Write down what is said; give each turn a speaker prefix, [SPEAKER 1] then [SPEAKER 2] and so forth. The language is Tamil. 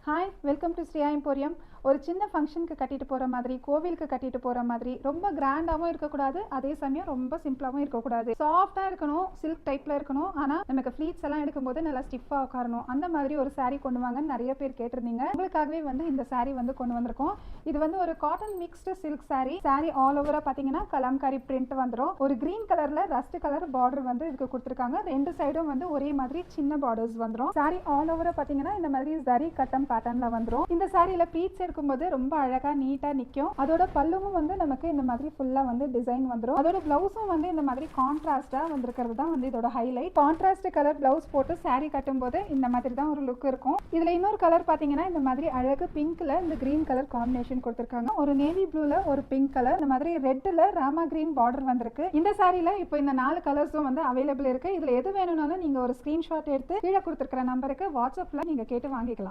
[SPEAKER 1] Hi, welcome to Shriya emporium. ஒரு சின்ன ஃபங்க்ஷனுக்கு கட்டிட்டு போகிற மாதிரி, கோவிலுக்கு கட்டிட்டு போகிற மாதிரி, ரொம்ப கிராண்டாகவும் இருக்கக்கூடாது, அதே சமயம் ரொம்ப சிம்பிளாகவும் இருக்கக்கூடாது. சாஃப்டாக இருக்கணும், சில்க் டைப்பில் இருக்கணும், ஆனால் நமக்கு ஃப்ளீட்ஸ் எல்லாம் எடுக்கும்போது நல்லா ஸ்டிஃபாக உட்காரணும். அந்த மாதிரி ஒரு saree கொண்டு வாங்கன்னு நிறைய பேர் கேட்டிருந்தீங்க. உங்களுக்காகவே இந்த saree கொண்டு வந்திருக்கோம். இது ஒரு cotton mixed silk saree all ஓவராக பார்த்தீங்கன்னா கலம்காரி பிரிண்ட் வந்துடும். ஒரு கிரீன் கலரில் ரஸ்ட் கலர் பார்டர் இதுக்கு கொடுத்துருக்காங்க. ரெண்டு சைடும் ஒரே மாதிரி சின்ன பார்டர்ஸ் வந்துடும். saree ஆல் ஓவராக பார்த்தீங்கன்னா இந்த மாதிரி ஜரி கட்டம் பேட்டர்ன்ல வந்துடும். இந்த சாரியில பீட்ஸ் எடுக்கும்போது ரொம்ப அழகா நீட்டா நிக்கும். அதோட பல்லுவும் நமக்கு இந்த மாதிரி ஃபுல்லா டிசைன் வந்துடும். அதோட பிளவுஸும் இந்த மாதிரி கான்ட்ராஸ்டா வந்திருக்கிறது தான் இதோட ஹைலைட். கான்ட்ராஸ்ட் கலர் பிளவுஸ் போட்டு சாரி கட்டும்போது இந்த மாதிரி தான் ஒரு லுக் இருக்கும். இதுல இன்னொரு கலர் பாத்தீங்கன்னா இந்த மாதிரி அழகு பிங்க்ல இந்த கிரீன் கலர் காம்பினேஷன் கொடுத்திருக்காங்க. ஒரு நேவி ப்ளூல ஒரு பிங்க் கலர், இந்த மாதிரி ரெட்ல ராமா கிரீன் பார்டர் வந்திருக்கு. இந்த சாரியில இப்போ இந்த 4 கலர்ஸும் அவைலபிள் இருக்கு. இதுல எது வேணும்னாலும் நீங்க ஒரு ஸ்கிரீன்ஷாட் எடுத்து கீழே கொடுத்திருக்கிற நம்பருக்கு வாட்ஸ்அப்ல நீங்க கேட்டு வாங்கிக்கலாம்.